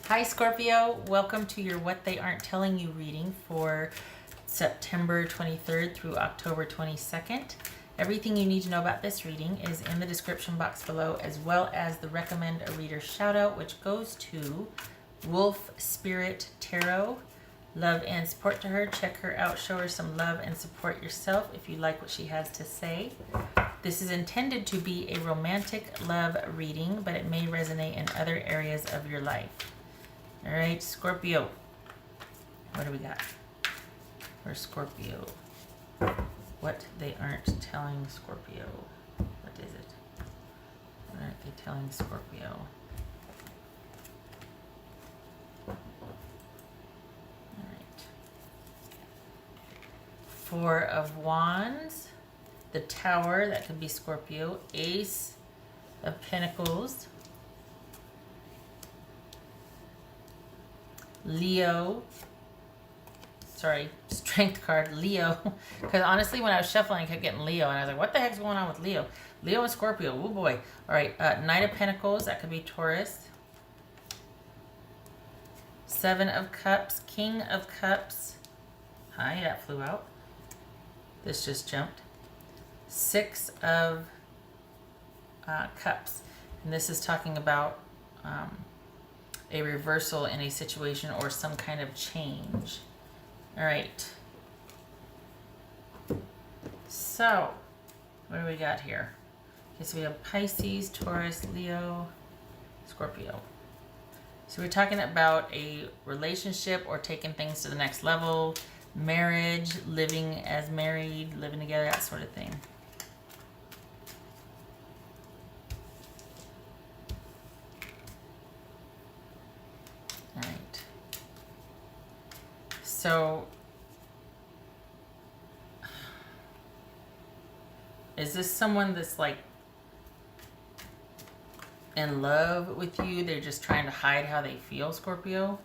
Hi Scorpio, welcome to your What They Aren't Telling You reading for September 23rd through October 22nd. Everything you need to know about this reading is in the description box below, as well as the recommend a reader shout out, which goes to Wolf Spirit Tarot. Love and support to her. Check her out, show her some love and support yourself if you like what she has to say. This is intended to be a romantic love reading, but it may resonate in other areas of your life. All right, Scorpio. What do we got for Scorpio? What they aren't telling Scorpio. What is it? What aren't they telling Scorpio? All right. Four of Wands. The Tower, that could be Scorpio. Ace of Pentacles. Leo, sorry, Strength card, Leo, because honestly when I was shuffling I kept getting Leo and I was like, what the heck's going on with Leo? Leo and Scorpio, oh boy. All right, Knight of Pentacles, that could be Taurus. Seven of Cups, King of Cups, hi, that flew out. This just jumped. Six of Cups, and this is talking about a reversal in a situation or some kind of change. All right. So, what do we got here? Okay, so we have Pisces, Taurus, Leo, Scorpio. So we're talking about a relationship or taking things to the next level, marriage, living as married, living together, that sort of thing. So, is this someone that's like in love with you? They're just trying to hide how they feel, Scorpio?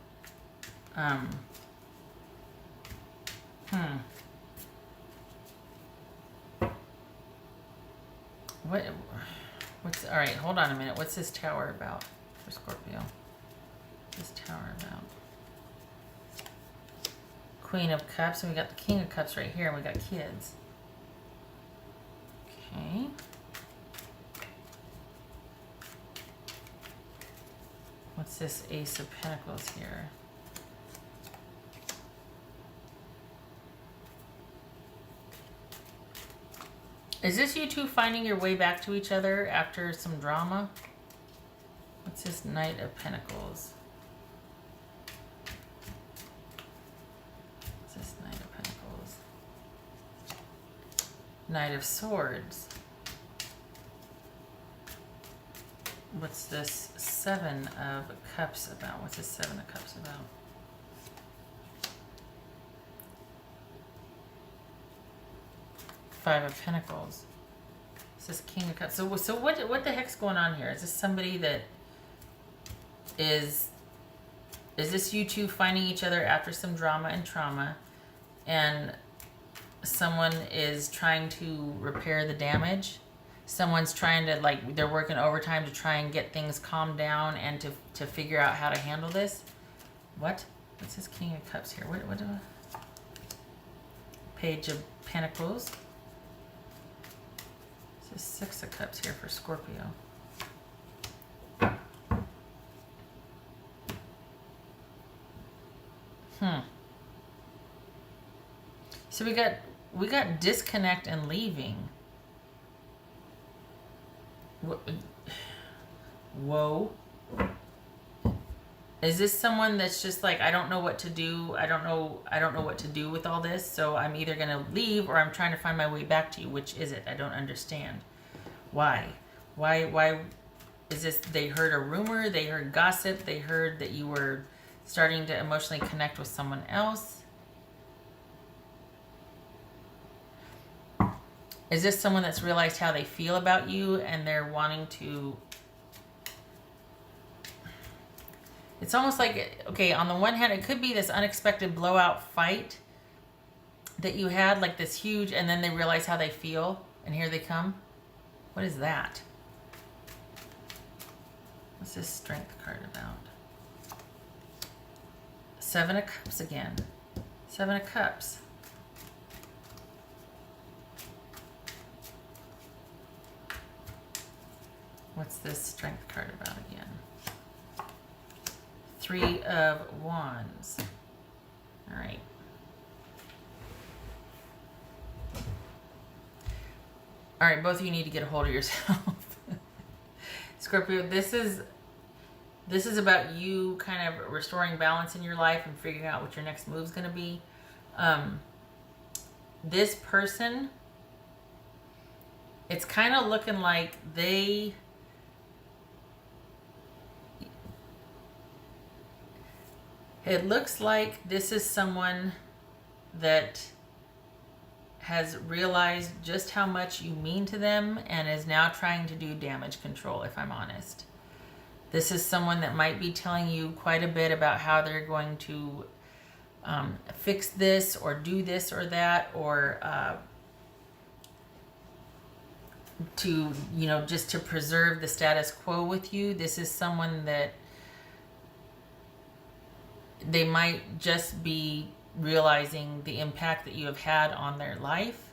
What's, all right, hold on a minute. What's this tower about for Scorpio? What's this tower about? Queen of Cups, and we got the King of Cups right here, and we got kids. Okay. What's this Ace of Pentacles here? Is this you two finding your way back to each other after some drama? What's this Knight of Pentacles? Knight of Swords. What's this Seven of Cups about? What's this Seven of Cups about? Five of Pentacles. This is King of Cups. So what the heck's going on here? Is this somebody that is this you two finding each other after some drama and trauma, and someone is trying to repair the damage? Someone's trying to, like, they're working overtime to try and get things calmed down and to figure out how to handle this. What's this King of Cups here? What do I... Page of Pentacles. This is Six of Cups here for Scorpio. So we got disconnect and leaving. Whoa. Is this someone that's just like, I don't know what to do. I don't know what to do with all this. So I'm either going to leave or I'm trying to find my way back to you. Which is it? I don't understand. Why is this? They heard a rumor, they heard gossip, they heard that you were starting to emotionally connect with someone else. Is this someone that's realized how they feel about you and they're wanting to... It's almost like, okay, on the one hand, it could be this unexpected blowout fight that you had, like this huge, and then they realize how they feel, and here they come. What is that? What's this Strength card about? Seven of Cups again. Seven of Cups. What's this Strength card about again? Three of Wands. All right. All right, both of you need to get a hold of yourself. Scorpio, this is about you kind of restoring balance in your life and figuring out what your next move is going to be. This person, it's kind of looking like it looks like this is someone that has realized just how much you mean to them and is now trying to do damage control, if I'm honest. This is someone that might be telling you quite a bit about how they're going to fix this or do this or that, or to, you know, just to preserve the status quo with you. This is someone that they might just be realizing the impact that you have had on their life.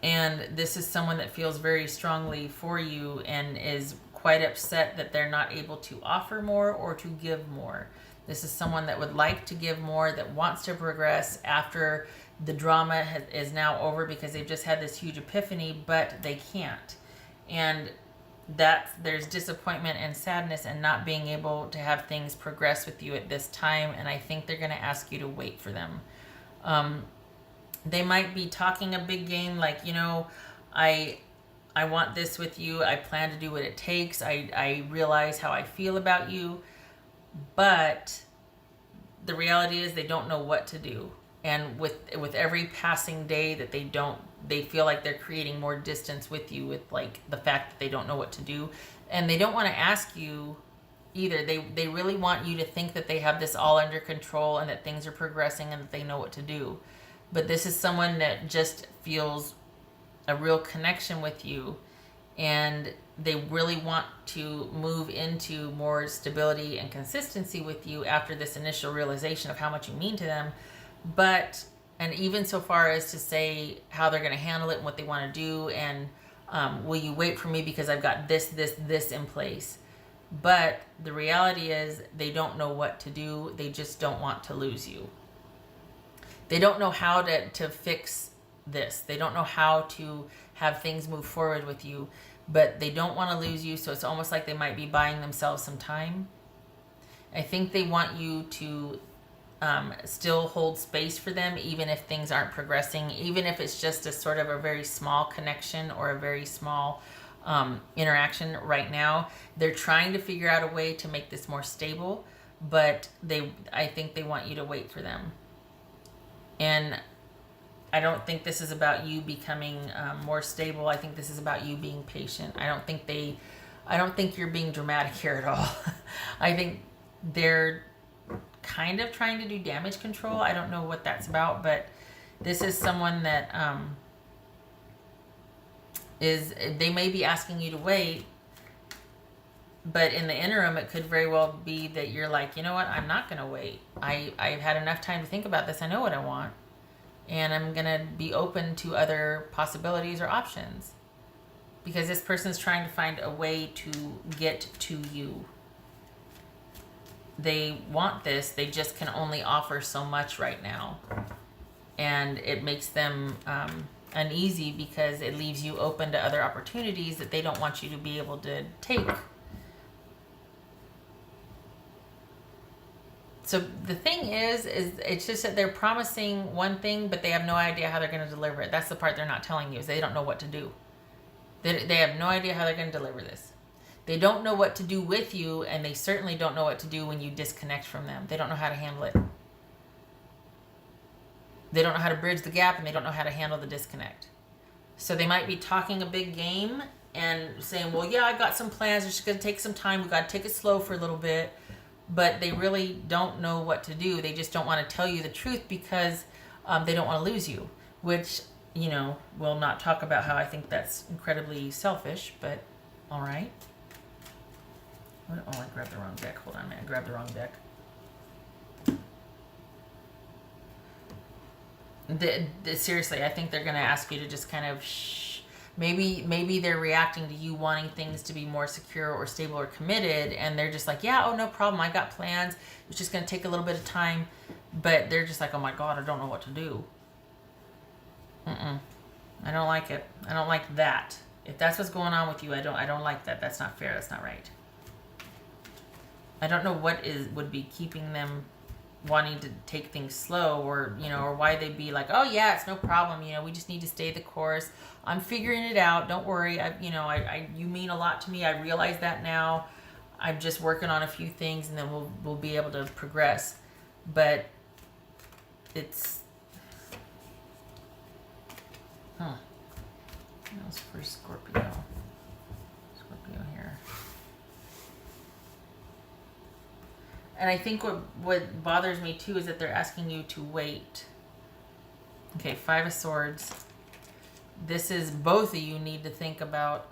And this is someone that feels very strongly for you and is quite upset that they're not able to offer more or to give more. This is someone that would like to give more, that wants to progress after the drama is now over because they've just had this huge epiphany, but they can't. And that there's disappointment and sadness and not being able to have things progress with you at this time. And I think they're going to ask you to wait for them. They might be talking a big game like, you know, I want this with you. I plan to do what it takes. I realize how I feel about you. But the reality is they don't know what to do. And with every passing day that they feel like they're creating more distance with you, with like the fact that they don't know what to do. And they don't want to ask you either. They really want you to think that they have this all under control and that things are progressing and that they know what to do. But this is someone that just feels a real connection with you, and they really want to move into more stability and consistency with you after this initial realization of how much you mean to them. But, and even so far as to say how they're going to handle it and what they want to do, and will you wait for me because I've got this in place. But the reality is they don't know what to do. They just don't want to lose you. They don't know how to fix this. They don't know how to have things move forward with you, but they don't want to lose you. So it's almost like they might be buying themselves some time. I think they want you to still hold space for them, even if things aren't progressing, even if it's just a sort of a very small connection or a very small interaction right now. They're trying to figure out a way to make this more stable, but I think they want you to wait for them. And I don't think this is about you becoming more stable. I think this is about you being patient. I don't think you're being dramatic here at all. I think they're kind of trying to do damage control. I don't know what that's about, but this is someone that they may be asking you to wait, but in the interim, it could very well be that you're like, you know what, I'm not going to wait. I've had enough time to think about this. I know what I want, and I'm going to be open to other possibilities or options, because this person's trying to find a way to get to you. They want this, they just can only offer so much right now. And it makes them uneasy because it leaves you open to other opportunities that they don't want you to be able to take. So the thing is it's just that they're promising one thing, but they have no idea how they're going to deliver it. That's the part they're not telling you, is they don't know what to do. They have no idea how they're going to deliver this. They don't know what to do with you, and they certainly don't know what to do when you disconnect from them. They don't know how to handle it. They don't know how to bridge the gap, and they don't know how to handle the disconnect. So they might be talking a big game and saying, well, yeah, I've got some plans. It's just going to take some time. We've got to take it slow for a little bit. But they really don't know what to do. They just don't want to tell you the truth because they don't want to lose you, which, you know, we'll not talk about how I think that's incredibly selfish, but all right. Oh, I grabbed the wrong deck. Hold on a minute. I grabbed the wrong deck. Seriously, I think they're going to ask you to just kind of shh. Maybe they're reacting to you wanting things to be more secure or stable or committed, and they're just like, yeah, oh, no problem. I got plans. It's just going to take a little bit of time. But they're just like, oh my God, I don't know what to do. I don't like it. I don't like that. If that's what's going on with you, I don't like that. That's not fair. That's not right. I don't know what would be keeping them wanting to take things slow, or or why they'd be like, oh yeah, it's no problem, we just need to stay the course. I'm figuring it out. Don't worry. You mean a lot to me. I realize that now. I'm just working on a few things, and then we'll be able to progress. But it's that was for Scorpio here. And I think what bothers me too is that they're asking you to wait. Okay, 5 of Swords. This is both of you need to think about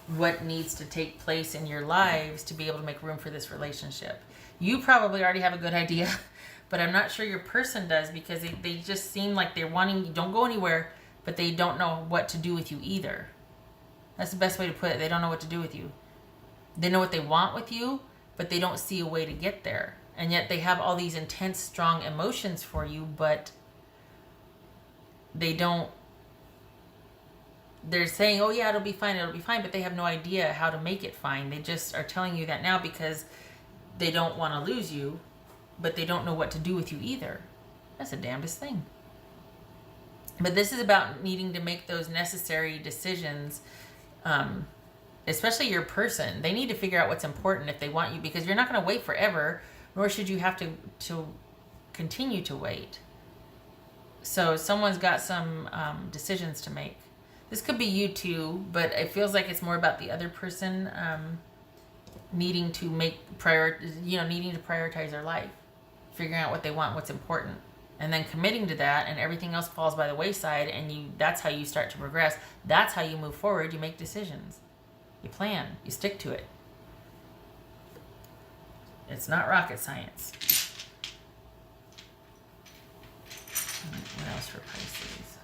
what needs to take place in your lives to be able to make room for this relationship. You probably already have a good idea, but I'm not sure your person does, because they just seem like they're wanting you, don't go anywhere, but they don't know what to do with you either. That's the best way to put it. They don't know what to do with you. They know what they want with you, but they don't see a way to get there. And yet they have all these intense, strong emotions for you, but they don't. They're saying, oh yeah, it'll be fine, but they have no idea how to make it fine. They just are telling you that now because they don't want to lose you, but they don't know what to do with you either. That's the damnedest thing. But this is about needing to make those necessary decisions, especially your person. They need to figure out what's important if they want you, because you're not going to wait forever, nor should you have to continue to wait. So someone's got some decisions to make. This could be you too, but it feels like it's more about the other person needing to needing to prioritize their life, figuring out what they want, what's important, and then committing to that, and everything else falls by the wayside, and that's how you start to progress. That's how you move forward. You make decisions. You plan. You stick to it. It's not rocket science. What else for Pisces?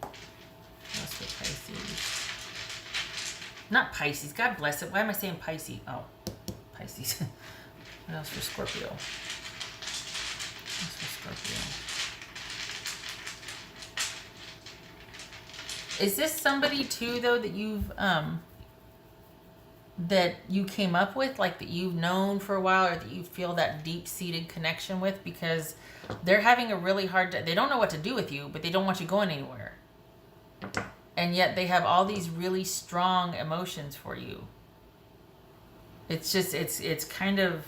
What else for Pisces? Not Pisces. God bless it. Why am I saying Pisces? Oh, Pisces. What else for Scorpio? What else for Scorpio? Is this somebody too, though, that you came up with, like that you've known for a while, or that you feel that deep-seated connection with? Because they're having a really hard time. They don't know what to do with you, but they don't want you going anywhere. And yet they have all these really strong emotions for you. It's just, it's kind of,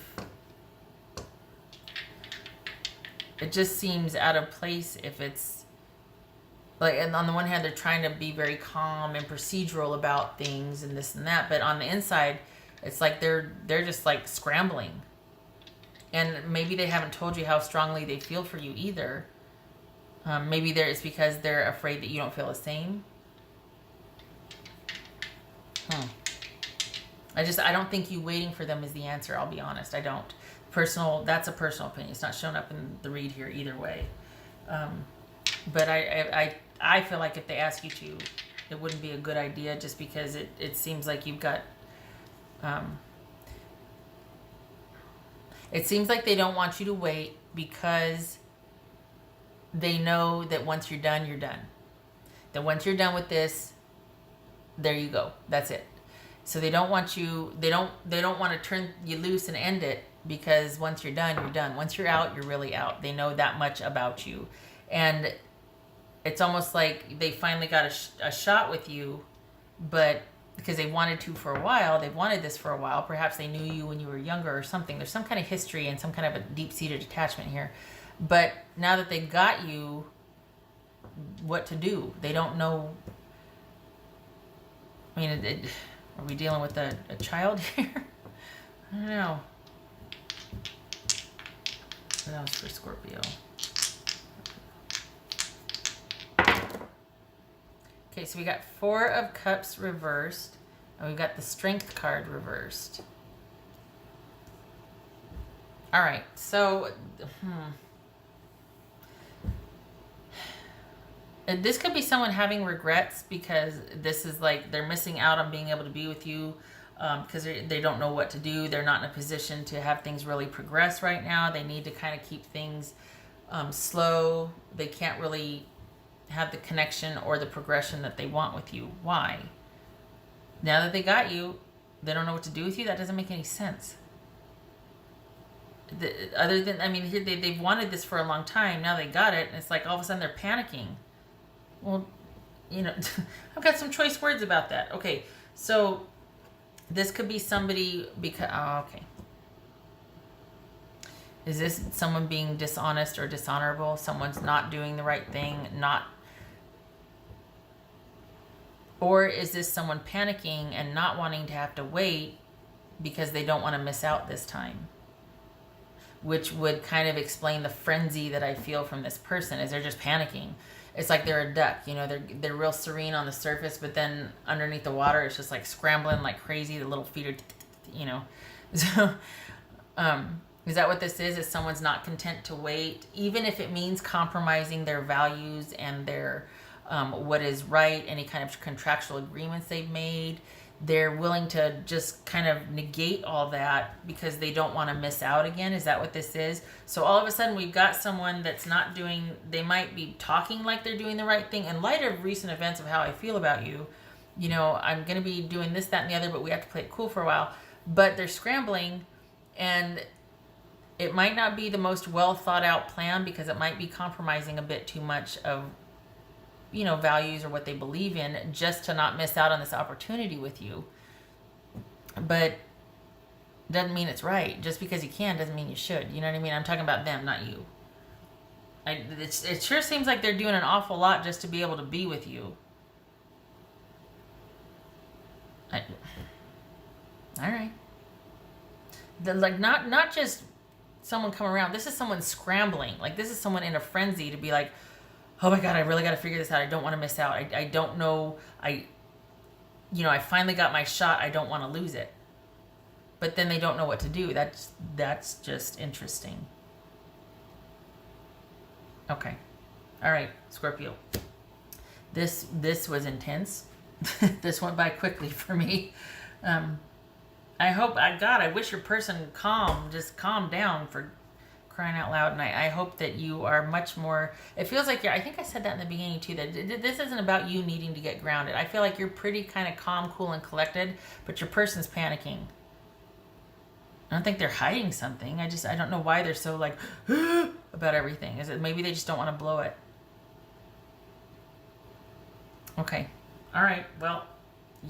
it just seems out of place if it's, like, and on the one hand, they're trying to be very calm and procedural about things and this and that, but on the inside, it's like they're just like scrambling. And maybe they haven't told you how strongly they feel for you either. Maybe it's because they're afraid that you don't feel the same. I don't think you waiting for them is the answer. I'll be honest. I don't. That's a personal opinion. It's not showing up in the read here either way. But I feel like if they ask you to, it wouldn't be a good idea, just because it seems like you've got, it seems like they don't want you to wait because they know that once you're done, you're done. That once you're done with this, there you go. That's it. So they don't want you, they don't want to turn you loose and end it, because once you're done, you're done. Once you're out, you're really out. They know that much about you. And it's almost like they finally got a shot with you, but because they wanted to for a while, they've wanted this for a while. Perhaps they knew you when you were younger or something. There's some kind of history and some kind of a deep-seated attachment here. But now that they've got you, what to do? They don't know. I mean, are we dealing with a child here? I don't know. What else for Scorpio? Okay, so we got 4 of Cups reversed, and we've got the Strength card reversed. All right. So, this could be someone having regrets because this is like they're missing out on being able to be with you because they don't know what to do. They're not in a position to have things really progress right now. They need to kind of keep things slow. They can't really have the connection or the progression that they want with you. Why? Now that they got you, they don't know what to do with you. That doesn't make any sense. Other than, I mean, here they've wanted this for a long time. Now they got it, and it's like all of a sudden they're panicking. Well, you know, I've got some choice words about that. Okay, so this could be somebody because, oh, okay. Is this someone being dishonest or dishonorable? Someone's not doing the right thing, or is this someone panicking and not wanting to have to wait because they don't want to miss out this time? Which would kind of explain the frenzy that I feel from this person, is they're just panicking. It's like they're a duck, you know, they're real serene on the surface, but then underneath the water, it's just like scrambling like crazy. The little feet are, you know. So, is that what this is? Is someone's not content to wait, even if it means compromising their values and their what is right, any kind of contractual agreements they've made. They're willing to just kind of negate all that because they don't want to miss out again. Is that what this is? So all of a sudden we've got someone that's not doing, they might be talking like they're doing the right thing. In light of recent events of how I feel about you, you know, I'm going to be doing this, that, and the other, but we have to play it cool for a while. But they're scrambling, and it might not be the most well thought out plan because it might be compromising a bit too much of, you know, values or what they believe in just to not miss out on this opportunity with you. But doesn't mean it's right. Just because you can doesn't mean you should. You know what I mean? I'm talking about them, not you. It sure seems like they're doing an awful lot just to be able to be with you. All right. Like not just someone come around. This is someone scrambling. Like this is someone in a frenzy to be like, oh my God, I really got to figure this out. I don't want to miss out. I don't know. I finally got my shot. I don't want to lose it. But then they don't know what to do. That's just interesting. Okay. All right, Scorpio. This was intense. This went by quickly for me. I wish your person just calm down, for crying out loud. And I hope that you are much more, it feels like I think I said that in the beginning too, that this isn't about you needing to get grounded. I feel like you're pretty kind of calm, cool, and collected, but your person's panicking. I don't think they're hiding something. I don't know why they're so like about everything. Is it maybe they just don't want to blow it? Okay. All right. Well,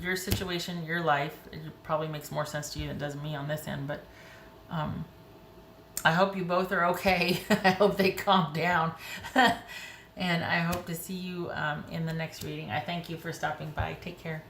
your situation, your life, it probably makes more sense to you than it does me on this end, but I hope you both are okay. I hope they calm down. And I hope to see you in the next reading. I thank you for stopping by. Take care.